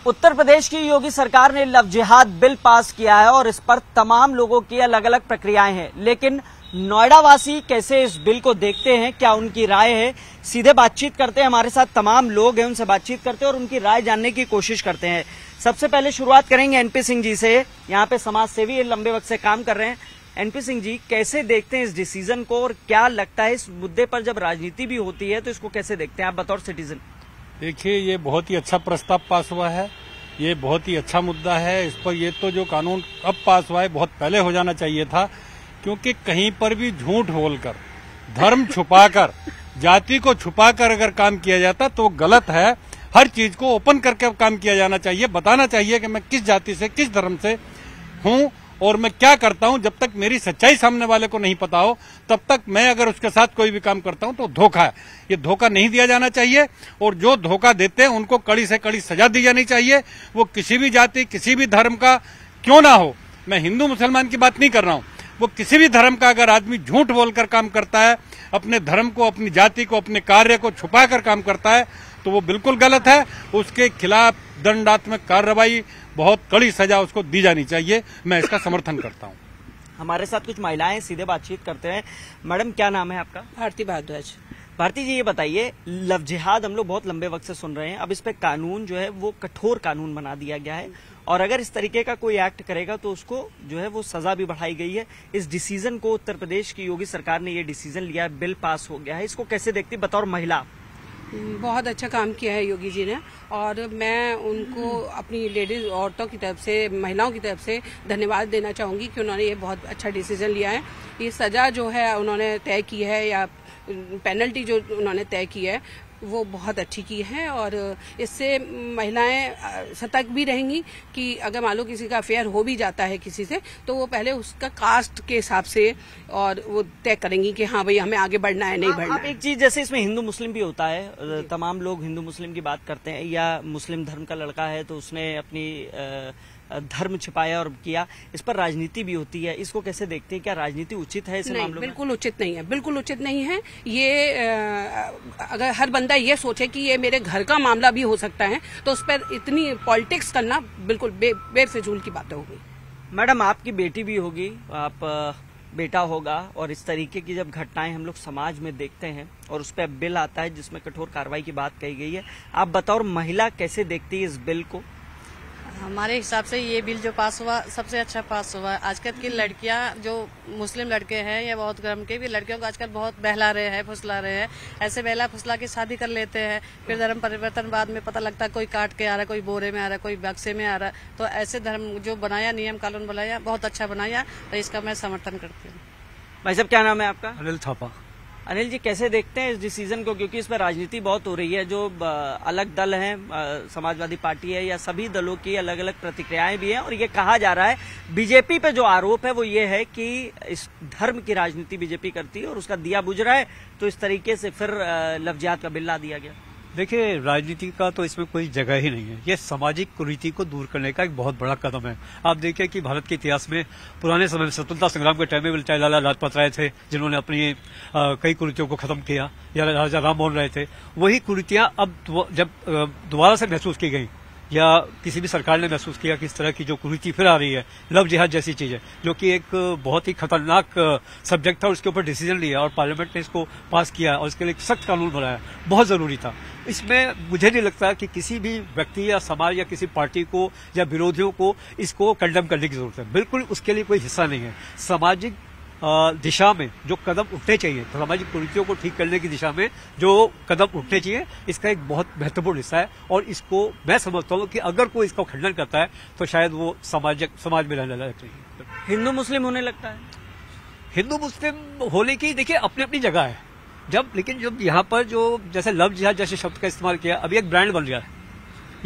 उत्तर प्रदेश की योगी सरकार ने लव जिहाद बिल पास किया है और इस पर तमाम लोगों की अलग अलग प्रक्रियाएं हैं। लेकिन नोएडा वासी कैसे इस बिल को देखते हैं, क्या उनकी राय है, सीधे बातचीत करते हैं। हमारे साथ तमाम लोग हैं, उनसे बातचीत करते हैं और उनकी राय जानने की कोशिश करते हैं। सबसे पहले शुरुआत करेंगे एनपी सिंह जी से। यहाँ पे समाज सेवी लंबे वक्त से काम कर रहे हैं। एनपी सिंह जी, कैसे देखते हैं इस डिसीजन को और क्या लगता है इस मुद्दे पर जब राजनीति भी होती है तो इसको कैसे देखते हैं आप बतौर सिटीजन? देखिए, ये बहुत ही अच्छा प्रस्ताव पास हुआ है। ये बहुत ही अच्छा मुद्दा है। इस पर ये तो जो कानून अब पास हुआ है बहुत पहले हो जाना चाहिए था, क्योंकि कहीं पर भी झूठ बोलकर, धर्म छुपाकर, जाति को छुपाकर अगर काम किया जाता तो वो गलत है। हर चीज को ओपन करके काम किया जाना चाहिए। बताना चाहिए कि मैं किस जाति से, किस धर्म से हूँ और मैं क्या करता हूं। जब तक मेरी सच्चाई सामने वाले को नहीं पता हो तब तक मैं अगर उसके साथ कोई भी काम करता हूं तो धोखा है। ये धोखा नहीं दिया जाना चाहिए और जो धोखा देते हैं उनको कड़ी से कड़ी सजा दी जानी चाहिए। वो किसी भी जाति, किसी भी धर्म का क्यों ना हो। मैं हिंदू मुसलमान की बात नहीं कर रहा हूं। वो किसी भी धर्म का अगर आदमी झूठ बोलकर काम करता है, अपने धर्म को, अपनी जाति को, अपने कार्य को छुपाकर काम करता है तो वो बिल्कुल गलत है। उसके खिलाफ दंडात्मक कार्रवाई, बहुत कड़ी सजा उसको दी जानी चाहिए। मैं इसका समर्थन करता हूं। हमारे साथ कुछ महिलाएं सीधे बातचीत करते हैं। मैडम, क्या नाम है आपका? भारती भारद्वाज। भारती जी, ये बताइए, लव जिहाद हम लोग बहुत लंबे वक्त से सुन रहे हैं। अब इस पे कानून जो है वो कठोर कानून बना दिया गया है और अगर इस तरीके का कोई एक्ट करेगा तो उसको जो है वो सजा भी बढ़ाई गई है। इस डिसीजन को, उत्तर प्रदेश की योगी सरकार ने ये डिसीजन लिया है, बिल पास हो गया है, इसको कैसे देखती बतौर महिला? बहुत अच्छा काम किया है योगी जी ने और मैं उनको अपनी लेडीज औरतों की तरफ से, महिलाओं की तरफ से धन्यवाद देना चाहूंगी कि उन्होंने ये बहुत अच्छा डिसीजन लिया है। ये सजा जो है उन्होंने तय की है या पेनल्टी जो उन्होंने तय की है वो बहुत अच्छी की है और इससे महिलाएं सतर्क भी रहेंगी कि अगर मान लो किसी का अफेयर हो भी जाता है किसी से तो वो पहले उसका कास्ट के हिसाब से और वो तय करेंगी कि हाँ भाई हमें आगे बढ़ना है, नहीं बढ़ना। आप एक चीज, जैसे इसमें हिंदू मुस्लिम भी होता है, तमाम लोग हिंदू मुस्लिम की बात करते हैं, या मुस्लिम धर्म का लड़का है तो उसने अपनी धर्म छिपाया और किया, इस पर राजनीति भी होती है। इसको कैसे देखते हैं? क्या राजनीति उचित है इस मामले में? बिल्कुल उचित नहीं है, बिल्कुल उचित नहीं है। ये अगर हर बंदा ये सोचे कि ये मेरे घर का मामला भी हो सकता है तो उस पर इतनी पॉलिटिक्स करना बिल्कुल बेफिजूल की बातें होगी। मैडम, आपकी बेटी भी होगी, आप बेटा होगा और इस तरीके की जब घटनाएं हम लोग समाज में देखते हैं और उस पर बिल आता है जिसमें कठोर कार्रवाई की बात कही गई है, आप बतौर महिला कैसे देखती है इस बिल को? हमारे हिसाब से ये बिल जो पास हुआ सबसे अच्छा पास हुआ। आजकल की लड़कियां, जो मुस्लिम लड़के हैं या बहुत गर्म के भी लड़कियों को आजकल बहुत बहला रहे हैं, फुसला रहे हैं। ऐसे बहला फुसला के शादी कर लेते हैं, फिर धर्म परिवर्तन बाद में पता लगता है कोई काट के आ रहा है, कोई बोरे में आ रहा है, कोई बक्से में आ रहा है। तो ऐसे धर्म जो बनाया, नियम कानून बनाया, बहुत अच्छा बनाया, तो इसका मैं समर्थन करती हूँ। भाई साहब, क्या नाम है आपका? अनिल थापा। अनिल जी, कैसे देखते हैं इस डिसीजन को, क्योंकि इस पर राजनीति बहुत हो रही है, जो अलग दल हैं, समाजवादी पार्टी है या सभी दलों की अलग अलग प्रतिक्रियाएं भी हैं और ये कहा जा रहा है, बीजेपी पे जो आरोप है वो ये है कि इस धर्म की राजनीति बीजेपी करती है और उसका दिया बुझ रहा है, तो इस तरीके से फिर लव जिहाद का बिल ला दिया गया। देखिए, राजनीति का तो इसमें कोई जगह ही नहीं है। ये सामाजिक कुरीति को दूर करने का एक बहुत बड़ा कदम है। आप देखिए कि भारत के इतिहास में पुराने समय में स्वतंत्रता संग्राम के टाइम में चाहे लाला लाजपत राय थे जिन्होंने अपनी कई कुरीतियों को खत्म किया, या राजा राम मोहन राय थे। वही कुरीतियां अब जब दोबारा से महसूस की गई या किसी भी सरकार ने महसूस किया कि इस तरह की जो कुरीति फिर आ रही है, लव जिहाद जैसी चीज है, जो कि एक बहुत ही खतरनाक सब्जेक्ट था, उसके ऊपर डिसीजन लिया और पार्लियामेंट ने इसको पास किया और इसके लिए एक सख्त कानून बनाया, बहुत जरूरी था। इसमें मुझे नहीं लगता कि किसी भी व्यक्ति या समाज या किसी पार्टी को या विरोधियों को इसको कंडेम करने की जरूरत है। बिल्कुल उसके लिए कोई हिस्सा नहीं है। सामाजिक दिशा में जो कदम उठने चाहिए, सामाजिक कुरीतियों को ठीक करने की दिशा में जो कदम उठने चाहिए, इसका एक बहुत महत्वपूर्ण हिस्सा है और इसको मैं समझता हूँ कि अगर कोई इसका खंडन करता है तो शायद वो समाज में रहने लायक नहीं। हिंदू मुस्लिम होने लगता है। हिंदू मुस्लिम होने की देखिए अपनी अपनी जगह है, लेकिन जब यहाँ पर जो जैसे लव जिहाद जैसे शब्द का इस्तेमाल किया, अभी एक ब्रांड बन गया है।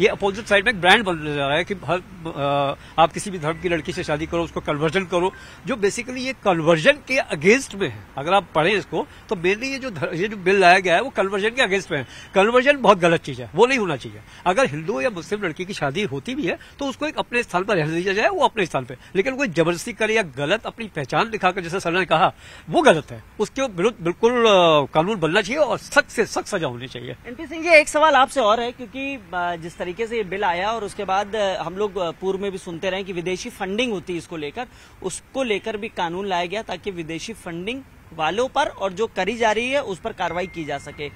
ये अपोजिट साइड में एक ब्रांड बन जा रहा है कि आप किसी भी धर्म की लड़की से शादी करो, उसको कन्वर्जन करो, जो बेसिकली ये कन्वर्जन के अगेंस्ट में है। अगर आप पढ़ें इसको तो मेनली ये जो बिल लाया गया है वो कन्वर्जन के अगेंस्ट में है। कन्वर्जन बहुत गलत चीज है, वो नहीं होना चाहिए। अगर हिंदू या मुस्लिम लड़की की शादी होती भी है तो उसको एक अपने स्थान पर रहने दिया जाए, वो अपने स्थान पर, लेकिन कोई जबरदस्ती करे या गलत अपनी पहचान दिखाकर, जैसे सर ने कहा, वो गलत है। उसके विरुद्ध बिल्कुल कानून बनना चाहिए और सख्त से सख्त सजा होनी चाहिए। एनपी सिंह जी, एक सवाल आपसे और है, क्योंकि जिस तरीके से ये बिल आया और उसके बाद हम लोग पूर्व में भी सुनते रहे कि विदेशी फंडिंग होती है इसको लेकर, उसको लेकर भी कानून लाया गया ताकि विदेशी फंडिंग वालों पर और जो करी जा रही है उस पर कार्रवाई की जा सके।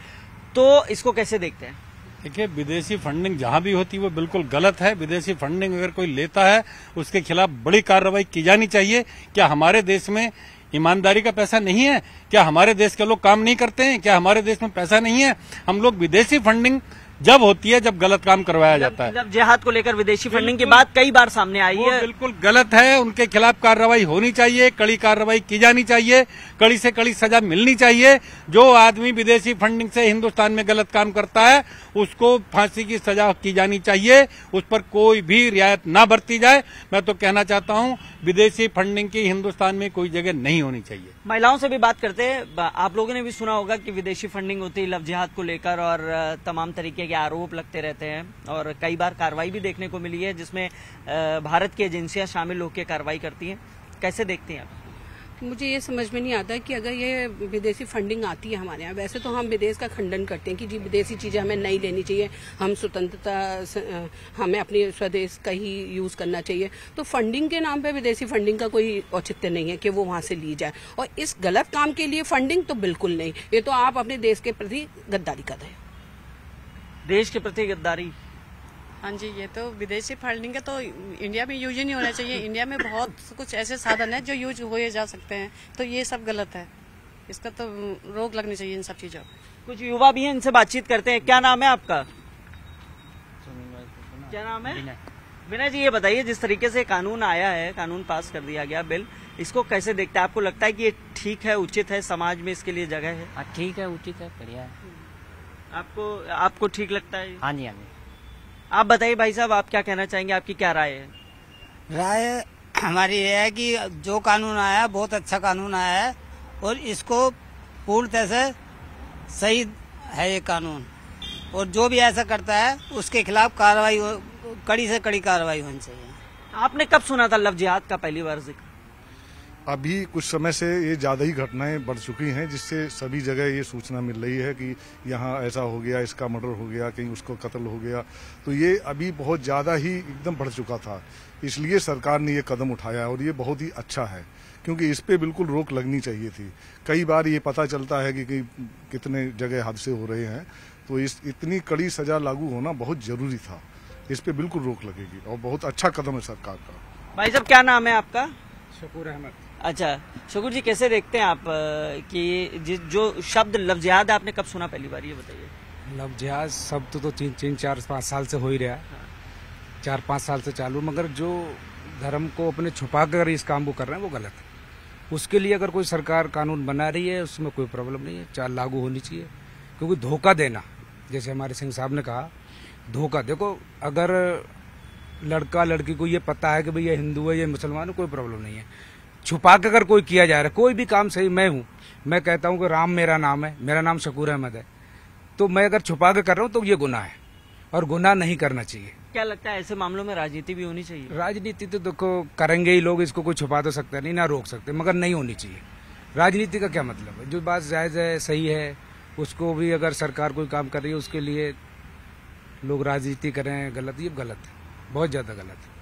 तो इसको कैसे देखते हैं? देखिए, विदेशी फंडिंग जहां भी होती है वो बिल्कुल गलत है। विदेशी फंडिंग अगर कोई लेता है उसके खिलाफ बड़ी कार्रवाई की जानी चाहिए। क्या हमारे देश में ईमानदारी का पैसा नहीं है? क्या हमारे देश के लोग काम नहीं करते हैं? क्या हमारे देश में पैसा नहीं है? हम लोग विदेशी फंडिंग जब होती है जब गलत काम करवाया जाता है। जब जिहाद को लेकर विदेशी फंडिंग की बात कई बार सामने आई है, बिल्कुल गलत है। उनके खिलाफ कार्रवाई होनी चाहिए, कड़ी कार्रवाई की जानी चाहिए, कड़ी से कड़ी सजा मिलनी चाहिए। जो आदमी विदेशी फंडिंग से हिंदुस्तान में गलत काम करता है उसको फांसी की सजा की जानी चाहिए, उस पर कोई भी रियायत ना बरती जाए। मैं तो कहना चाहता हूं विदेशी फंडिंग की हिंदुस्तान में कोई जगह नहीं होनी चाहिए। महिलाओं से भी बात करते हैं। आप लोगों ने भी सुना होगा कि विदेशी फंडिंग होती है लव जिहाद को लेकर और तमाम तरीके के आरोप लगते रहते हैं और कई बार कार्रवाई भी देखने को मिली है जिसमें भारत की एजेंसियां शामिल होकर कार्रवाई करती हैं। कैसे देखती हैं आप? मुझे ये समझ में नहीं आता कि अगर ये विदेशी फंडिंग आती है हमारे यहाँ, वैसे तो हम विदेश का खंडन करते हैं कि जी विदेशी चीजें हमें नहीं लेनी चाहिए, हम स्वतंत्रता, हमें अपने स्वदेश का ही यूज करना चाहिए। तो फंडिंग के नाम पे विदेशी फंडिंग का कोई औचित्य नहीं है कि वो वहां से ली जाए। और इस गलत काम के लिए फंडिंग तो बिल्कुल नहीं, ये तो आप अपने देश के प्रति गद्दारी कर रहे हो। देश के प्रति गद्दारी? हाँ जी, ये तो विदेशी फंडिंग का तो इंडिया में यूज ही नहीं होना चाहिए। इंडिया में बहुत कुछ ऐसे साधन है जो यूज हुए जा सकते हैं, तो ये सब गलत है। इसका तो रोक लगनी चाहिए इन सब चीजों। कुछ युवा भी हैं, इनसे बातचीत करते हैं। क्या नाम है आपका? क्या नाम है? विनय जी, ये बताइए, जिस तरीके से कानून आया है, कानून पास कर दिया गया, बिल, इसको कैसे देखते हैं? आपको लगता है कि ये ठीक है, उचित है, समाज में इसके लिए जगह है? हाँ, ठीक है, उचित है, बढ़िया है। आपको ठीक लगता है? हाँ जी, हाँ जी। आप बताइए भाई साहब, आप क्या कहना चाहेंगे? आपकी क्या राय है? राय हमारी ये है कि जो कानून आया बहुत अच्छा कानून आया है और इसको पूर्णतः से सही है ये कानून, और जो भी ऐसा करता है उसके खिलाफ कार्रवाई, कड़ी से कड़ी कार्रवाई होनी चाहिए। आपने कब सुना था लव जिहाद का पहली बार जिक्र? अभी कुछ समय से ये ज्यादा ही घटनाएं बढ़ चुकी हैं, जिससे सभी जगह ये सूचना मिल रही है कि यहाँ ऐसा हो गया, इसका मर्डर हो गया, कहीं उसको कत्ल हो गया। तो ये अभी बहुत ज्यादा ही एकदम बढ़ चुका था, इसलिए सरकार ने ये कदम उठाया और ये बहुत ही अच्छा है, क्योंकि इस पे बिल्कुल रोक लगनी चाहिए थी। कई बार ये पता चलता है कि कितने जगह हादसे हो रहे हैं, तो इस इतनी कड़ी सजा लागू होना बहुत जरूरी था। इस पे बिल्कुल रोक लगेगी और बहुत अच्छा कदम है सरकार का। भाई साहब, क्या नाम है आपका? शकूर अहमद। अच्छा शकूर जी, कैसे देखते हैं आप कि जो शब्द लव जिहाद आपने कब सुना पहली बार, ये बताइए? लव जिहाद शब्द तो 3-4-5 साल से हो ही रहा, 4-5 साल से चालू, मगर जो धर्म को अपने छुपा कर इस काम को कर रहे हैं वो गलत है। उसके लिए अगर कोई सरकार कानून बना रही है उसमें कोई प्रॉब्लम नहीं है, चाहे लागू होनी चाहिए। क्योंकि धोखा देना, जैसे हमारे सिंह साहब ने कहा, धोखा, देखो अगर लड़का लड़की को ये पता है कि भाई ये हिंदू है, ये मुसलमान है, कोई प्रॉब्लम नहीं है। छुपा के अगर कोई किया जा रहा है कोई भी काम, सही मैं हूँ, मैं कहता हूँ कि राम मेरा नाम है, मेरा नाम शकूर अहमद है, तो मैं अगर छुपा के कर रहा हूँ तो ये गुनाह है और गुनाह नहीं करना चाहिए। क्या लगता है ऐसे मामलों में राजनीति भी होनी चाहिए? राजनीति तो देखो करेंगे ही लोग, इसको कोई छुपा तो सकता नहीं, ना रोक सकते, मगर नहीं होनी चाहिए। राजनीति का क्या मतलब है? जो बात जायज है, सही है, उसको भी अगर सरकार कोई काम कर रही है उसके लिए लोग राजनीति करें, गलत, ये गलत है, बहुत ज्यादा गलत है।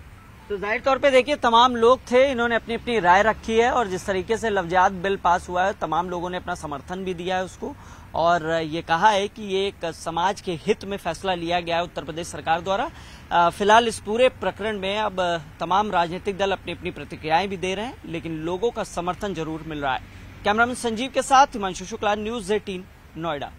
तो जाहिर तौर पे देखिए, तमाम लोग थे, इन्होंने अपनी अपनी राय रखी है और जिस तरीके से लव जिहाद बिल पास हुआ है तमाम लोगों ने अपना समर्थन भी दिया है उसको, और ये कहा है कि ये एक समाज के हित में फैसला लिया गया है उत्तर प्रदेश सरकार द्वारा। फिलहाल इस पूरे प्रकरण में अब तमाम राजनीतिक दल अपनी अपनी प्रतिक्रियाएं भी दे रहे हैं, लेकिन लोगों का समर्थन जरूर मिल रहा है। कैमरामैन संजीव के साथ हिमांशु शुक्ला, न्यूज़ 18, नोएडा।